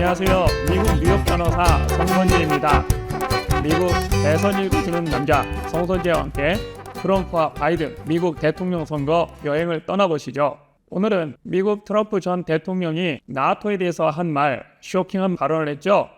안녕하세요. 미국 뉴욕 변호사 성선재입니다. 미국 대선을 꾸짖는 남자 성선재와 함께 트럼프와 바이든 미국 대통령 선거 여행을 떠나보시죠. 오늘은 미국 트럼프 전 대통령이 나토에 대해서 한 말, 쇼킹한 발언을 했죠.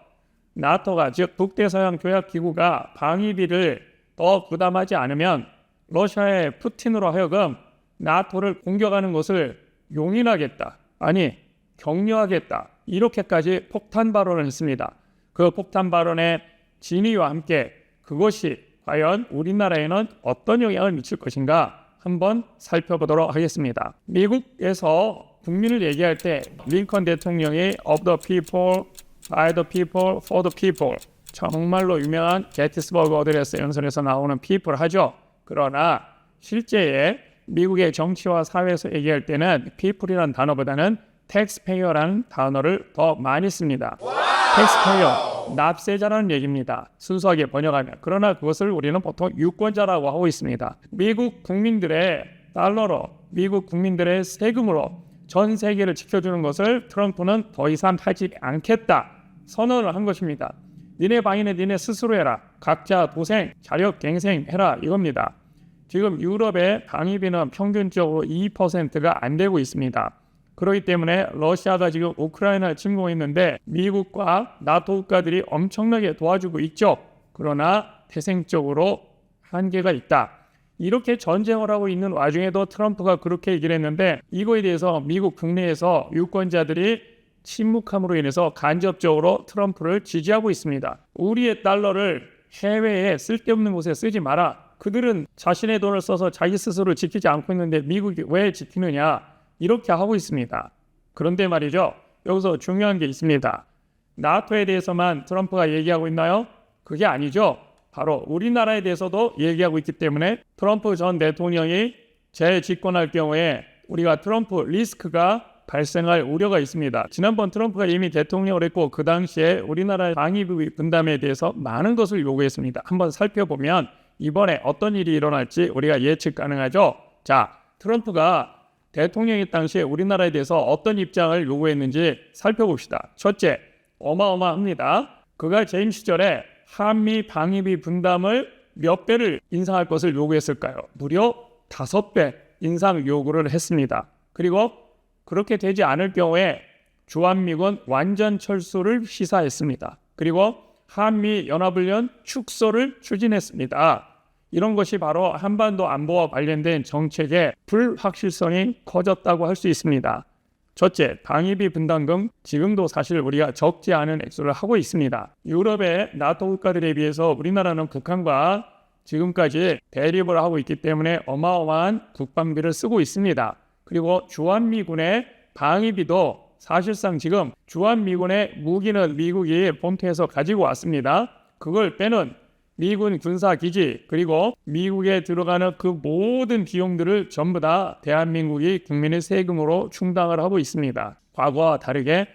나토가 즉 북대서양 조약기구가 방위비를 더 부담하지 않으면 러시아의 푸틴으로 하여금 나토를 공격하는 것을 용인하겠다. 아니 격려하겠다. 이렇게까지 폭탄 발언을 했습니다. 그 폭탄 발언의 진위와 함께 그것이 과연 우리나라에는 어떤 영향을 미칠 것인가 한번 살펴보도록 하겠습니다. 미국에서 국민을 얘기할 때 링컨 대통령이 of the people, by the people, for the people 정말로 유명한 게티스버그 어드레스 연설에서 나오는 people 하죠. 그러나 실제에 미국의 정치와 사회에서 얘기할 때는 people이라는 단어보다는 taxpayer라는 단어를 더 많이 씁니다. taxpayer, 납세자라는 얘기입니다. 순수하게 번역하면. 그러나 그것을 우리는 보통 유권자라고 하고 있습니다. 미국 국민들의 달러로, 미국 국민들의 세금으로 전 세계를 지켜주는 것을 트럼프는 더 이상 하지 않겠다 선언을 한 것입니다. 니네 방위는 니네 스스로 해라. 각자 도생, 자력 갱생해라 이겁니다. 지금 유럽의 방위비는 평균적으로 2%가 안 되고 있습니다. 그렇기 때문에 러시아가 지금 우크라이나를 침공했는데 미국과 나토 국가들이 엄청나게 도와주고 있죠. 그러나 태생적으로 한계가 있다. 이렇게 전쟁을 하고 있는 와중에도 트럼프가 그렇게 얘기를 했는데 이거에 대해서 미국 국내에서 유권자들이 침묵함으로 인해서 간접적으로 트럼프를 지지하고 있습니다. 우리의 달러를 해외에 쓸데없는 곳에 쓰지 마라. 그들은 자신의 돈을 써서 자기 스스로를 지키지 않고 있는데 미국이 왜 지키느냐. 이렇게 하고 있습니다. 그런데 말이죠. 여기서 중요한 게 있습니다. 나토에 대해서만 트럼프가 얘기하고 있나요? 그게 아니죠. 바로 우리나라에 대해서도 얘기하고 있기 때문에 트럼프 전 대통령이 재집권할 경우에 우리가 트럼프 리스크가 발생할 우려가 있습니다. 지난번 트럼프가 이미 대통령을 했고 그 당시에 우리나라의 방위비 분담에 대해서 많은 것을 요구했습니다. 한번 살펴보면 이번에 어떤 일이 일어날지 우리가 예측 가능하죠. 자, 트럼프가 대통령의 당시에 우리나라에 대해서 어떤 입장을 요구했는지 살펴봅시다. 첫째, 어마어마합니다. 그가 재임 시절에 한미 방위비 분담을 몇 배를 인상할 것을 요구했을까요? 무려 5배 인상 요구를 했습니다. 그리고 그렇게 되지 않을 경우에 주한미군 완전 철수를 시사했습니다. 그리고 한미 연합훈련 축소를 추진했습니다. 이런 것이 바로 한반도 안보와 관련된 정책의 불확실성이 커졌다고 할 수 있습니다. 첫째, 방위비 분담금 지금도 사실 우리가 적지 않은 액수를 하고 있습니다. 유럽의 나토 국가들에 비해서 우리나라는 북한과 지금까지 대립을 하고 있기 때문에 어마어마한 국방비를 쓰고 있습니다. 그리고 주한미군의 방위비도 사실상 지금 주한미군의 무기는 미국이 본토에서 가지고 왔습니다. 그걸 빼는 미군 군사기지 그리고 미국에 들어가는 그 모든 비용들을 전부 다 대한민국이 국민의 세금으로 충당을 하고 있습니다. 과거와 다르게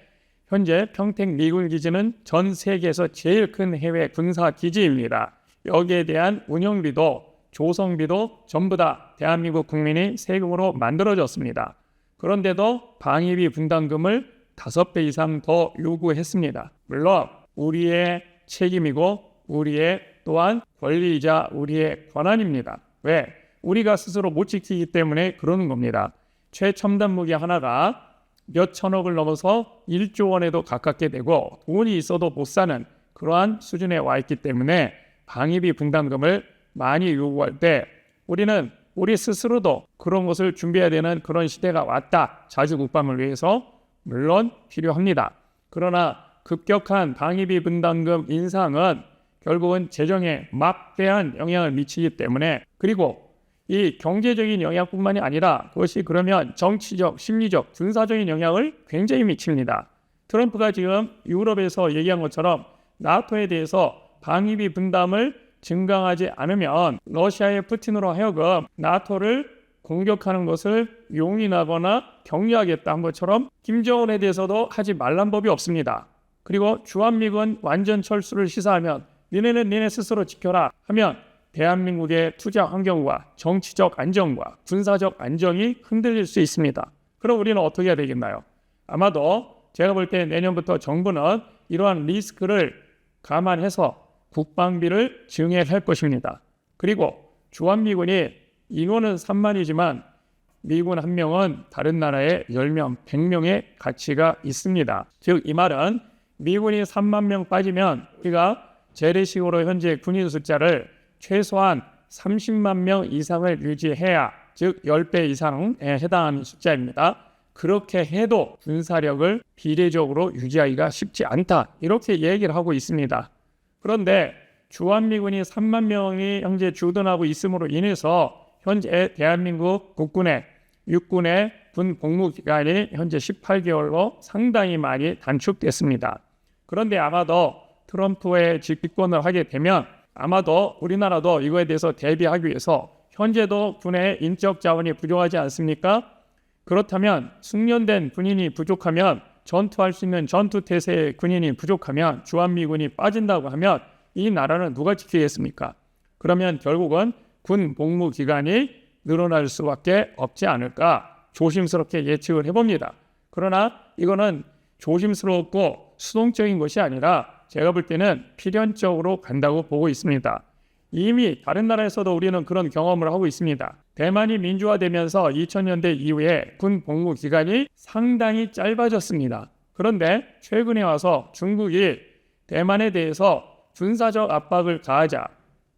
현재 평택 미군 기지는 전 세계에서 제일 큰 해외 군사기지입니다. 여기에 대한 운영비도 조성비도 전부 다 대한민국 국민이 세금으로 만들어졌습니다. 그런데도 방위비 분담금을 5배 이상 더 요구했습니다. 물론 우리의 책임이고 우리의 또한 권리이자 우리의 권한입니다. 왜? 우리가 스스로 못 지키기 때문에 그러는 겁니다. 최첨단 무기 하나가 몇 천억을 넘어서 1조 원에도 가깝게 되고 돈이 있어도 못 사는 그러한 수준에 와 있기 때문에 방위비 분담금을 많이 요구할 때 우리는 우리 스스로도 그런 것을 준비해야 되는 그런 시대가 왔다. 자주 국방을 위해서 물론 필요합니다. 그러나 급격한 방위비 분담금 인상은 결국은 재정에 막대한 영향을 미치기 때문에 그리고 이 경제적인 영향뿐만이 아니라 그것이 그러면 정치적, 심리적, 군사적인 영향을 굉장히 미칩니다. 트럼프가 지금 유럽에서 얘기한 것처럼 나토에 대해서 방위비 분담을 증강하지 않으면 러시아의 푸틴으로 하여금 나토를 공격하는 것을 용인하거나 격려하겠다 한 것처럼 김정은에 대해서도 하지 말란 법이 없습니다. 그리고 주한미군 완전 철수를 시사하면 니네는 니네 스스로 지켜라 하면 대한민국의 투자 환경과 정치적 안정과 군사적 안정이 흔들릴 수 있습니다. 그럼 우리는 어떻게 해야 되겠나요? 아마도 제가 볼 때 내년부터 정부는 이러한 리스크를 감안해서 국방비를 증액할 것입니다. 그리고 주한미군이 인원은 3만이지만 미군 한 명은 다른 나라의 10명, 100명의 가치가 있습니다. 즉 이 말은 미군이 3만 명 빠지면 우리가 재래식으로 현재 군인 숫자를 최소한 30만 명 이상을 유지해야, 즉 10배 이상에 해당하는 숫자입니다. 그렇게 해도 군사력을 비례적으로 유지하기가 쉽지 않다, 이렇게 얘기를 하고 있습니다. 그런데 주한미군이 3만 명이 현재 주둔하고 있음으로 인해서 현재 대한민국 국군의 육군의 군 복무 기간이 현재 18개월로 상당히 많이 단축됐습니다. 그런데 아마도 트럼프의 집권을 하게 되면 아마도 우리나라도 이거에 대해서 대비하기 위해서, 현재도 군의 인적 자원이 부족하지 않습니까? 그렇다면 숙련된 군인이 부족하면, 전투할 수 있는 전투태세의 군인이 부족하면, 주한미군이 빠진다고 하면 이 나라는 누가 지키겠습니까? 그러면 결국은 군 복무 기간이 늘어날 수밖에 없지 않을까 조심스럽게 예측을 해봅니다. 그러나 이거는 조심스럽고 수동적인 것이 아니라 제가 볼 때는 필연적으로 간다고 보고 있습니다. 이미 다른 나라에서도 우리는 그런 경험을 하고 있습니다. 대만이 민주화되면서 2000년대 이후에 군 복무 기간이 상당히 짧아졌습니다. 그런데 최근에 와서 중국이 대만에 대해서 군사적 압박을 가하자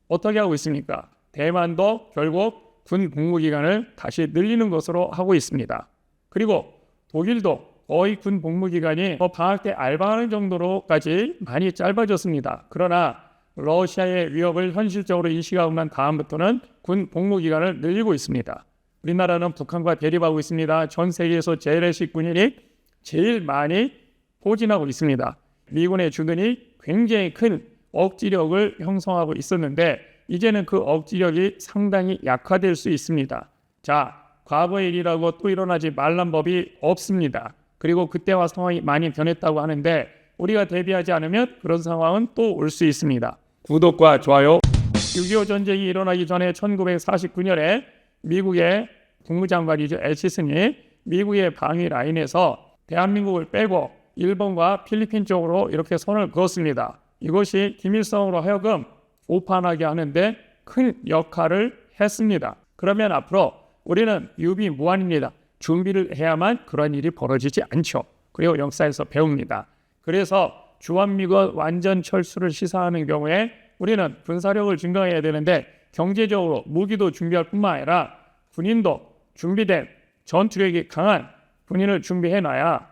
어떻게 하고 있습니까? 대만도 결국 군 복무 기간을 다시 늘리는 것으로 하고 있습니다. 그리고 독일도 거의 군 복무 기간이 방학 때 알바하는 정도로까지 많이 짧아졌습니다. 그러나 러시아의 위협을 현실적으로 인식하고 난 다음부터는 군 복무 기간을 늘리고 있습니다. 우리나라는 북한과 대립하고 있습니다. 전 세계에서 재래식 군인이 제일 많이 포진하고 있습니다. 미군의 주둔이 굉장히 큰 억지력을 형성하고 있었는데 이제는 그 억지력이 상당히 약화될 수 있습니다. 자, 과거의 일이라고 또 일어나지 말란 법이 없습니다. 그리고 그때와 상황이 많이 변했다고 하는데 우리가 대비하지 않으면 그런 상황은 또 올 수 있습니다. 구독과 좋아요. 6.25 전쟁이 일어나기 전에 1949년에 미국의 국무장관이죠, 애치슨이 미국의 방위 라인에서 대한민국을 빼고 일본과 필리핀 쪽으로 이렇게 선을 그었습니다. 이것이 김일성으로 하여금 오판하게 하는데 큰 역할을 했습니다. 그러면 앞으로 우리는 유비무환입니다. 준비를 해야만 그런 일이 벌어지지 않죠. 그리고 역사에서 배웁니다. 그래서 주한미군 완전 철수를 시사하는 경우에 우리는 군사력을 증강해야 되는데 경제적으로 무기도 준비할 뿐만 아니라 군인도 준비된 전투력이 강한 군인을 준비해놔야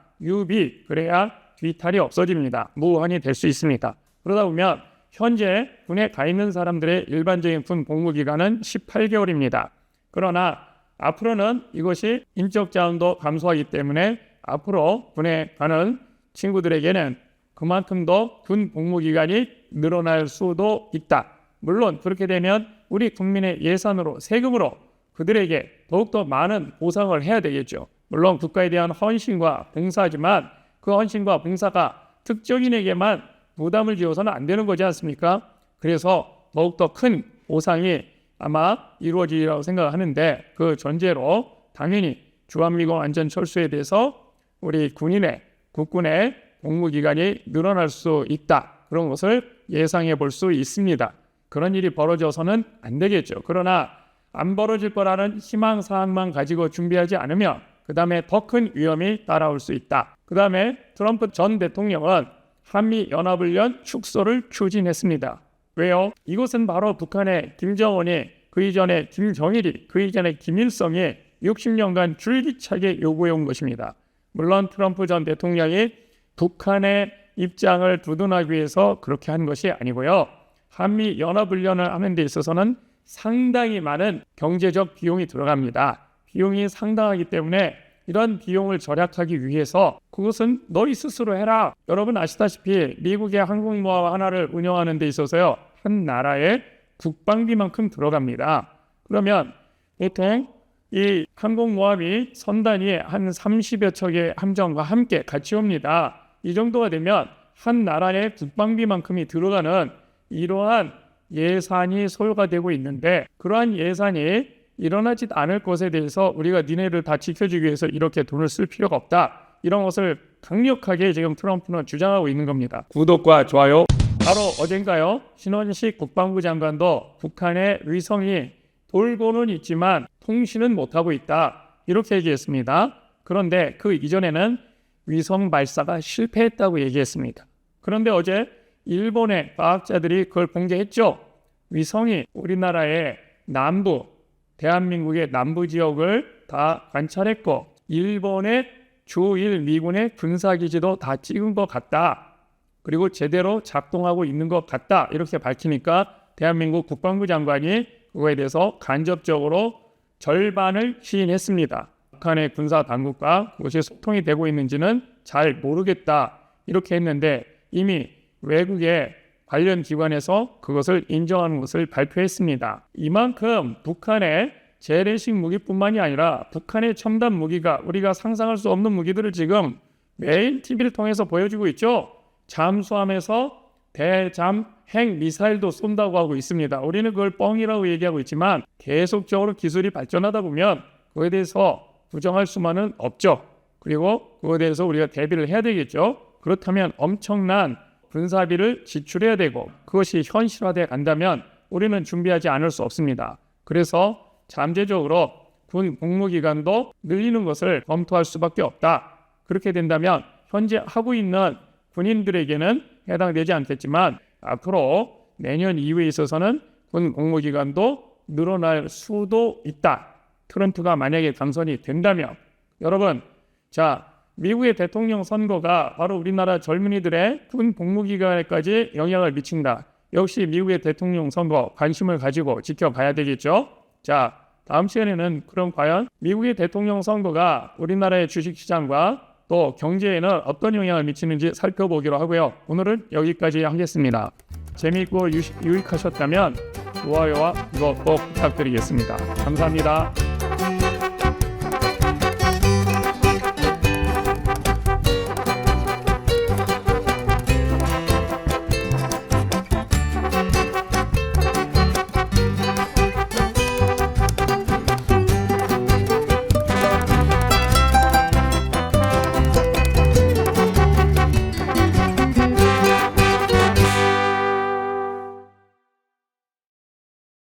그래야 뒤탈이 없어집니다. 무한이 될 수 있습니다. 그러다 보면 현재 군에 가 있는 사람들의 일반적인 군 복무 기간은 18개월입니다. 그러나 앞으로는 이것이 인적 자원도 감소하기 때문에 앞으로 군에 가는 친구들에게는 그만큼 더 군 복무 기간이 늘어날 수도 있다. 물론 그렇게 되면 우리 국민의 예산으로, 세금으로 그들에게 더욱더 많은 보상을 해야 되겠죠. 물론 국가에 대한 헌신과 봉사지만 그 헌신과 봉사가 특정인에게만 부담을 지어서는 안 되는 거지 않습니까? 그래서 더욱더 큰 보상이 아마 이루어지리라고 생각하는데 그 전제로 당연히 주한미군 완전 철수에 대해서 우리 국군의 복무기간이 늘어날 수 있다. 그런 것을 예상해 볼 수 있습니다. 그런 일이 벌어져서는 안 되겠죠. 그러나 안 벌어질 거라는 희망사항만 가지고 준비하지 않으면 그 다음에 더 큰 위험이 따라올 수 있다. 그 다음에 트럼프 전 대통령은 한미연합훈련 축소를 추진했습니다. 왜요? 이것은 바로 북한의 김정은이, 그 이전에 김정일이, 그 이전에 김일성이 60년간 줄기차게 요구해온 것입니다. 물론 트럼프 전 대통령이 북한의 입장을 두둔하기 위해서 그렇게 한 것이 아니고요. 한미연합훈련을 하는 데 있어서는 상당히 많은 경제적 비용이 들어갑니다. 비용이 상당하기 때문에 이런 비용을 절약하기 위해서 그것은 너희 스스로 해라. 여러분 아시다시피 미국의 항공모함 하나를 운영하는 데 있어서요, 한 나라의 국방비만큼 들어갑니다. 그러면 보통 이 항공모함이 선 단위에 한 30여 척의 함정과 함께 같이 옵니다. 이 정도가 되면 한 나라의 국방비만큼이 들어가는 이러한 예산이 소요가 되고 있는데, 그러한 예산이 일어나지 않을 것에 대해서 우리가 니네를 다 지켜주기 위해서 이렇게 돈을 쓸 필요가 없다, 이런 것을 강력하게 지금 트럼프는 주장하고 있는 겁니다. 구독과 좋아요. 바로 어젠가요, 신원식 국방부 장관도 북한의 위성이 돌고는 있지만 통신은 못하고 있다, 이렇게 얘기했습니다. 그런데 그 이전에는 위성 발사가 실패했다고 얘기했습니다. 그런데 어제 일본의 과학자들이 그걸 공개했죠. 위성이 우리나라의 남부, 대한민국의 남부 지역을 다 관찰했고 일본의 주1 미군의 군사기지도 다 찍은 것 같다, 그리고 제대로 작동하고 있는 것 같다, 이렇게 밝히니까 대한민국 국방부 장관이 그거에 대해서 간접적으로 절반을 시인했습니다. 북한의 군사 당국과 그것이 소통이 되고 있는지는 잘 모르겠다, 이렇게 했는데 이미 외국의 관련 기관에서 그것을 인정하는 것을 발표했습니다. 이만큼 북한의 재래식 무기뿐만이 아니라 북한의 첨단 무기가, 우리가 상상할 수 없는 무기들을 지금 매일 TV를 통해서 보여주고 있죠. 잠수함에서 대잠 핵 미사일도 쏜다고 하고 있습니다. 우리는 그걸 뻥이라고 얘기하고 있지만 계속적으로 기술이 발전하다 보면 그거에 대해서 부정할 수만은 없죠. 그리고 그거에 대해서 우리가 대비를 해야 되겠죠. 그렇다면 엄청난 군사비를 지출해야 되고 그것이 현실화돼 간다면 우리는 준비하지 않을 수 없습니다. 그래서 잠재적으로 군 복무기간도 늘리는 것을 검토할 수밖에 없다. 그렇게 된다면 현재 하고 있는 군인들에게는 해당되지 않겠지만 앞으로 내년 이후에 있어서는 군 복무기간도 늘어날 수도 있다. 트럼프가 만약에 당선이 된다면. 여러분, 자, 미국의 대통령 선거가 바로 우리나라 젊은이들의 군 복무기간에까지 영향을 미친다. 역시 미국의 대통령 선거 관심을 가지고 지켜봐야 되겠죠. 자, 다음 시간에는 그럼 과연 미국의 대통령 선거가 우리나라의 주식시장과 또 경제에는 어떤 영향을 미치는지 살펴보기로 하고요. 오늘은 여기까지 하겠습니다. 재미있고 유익하셨다면 좋아요와 구독 꼭 부탁드리겠습니다. 감사합니다.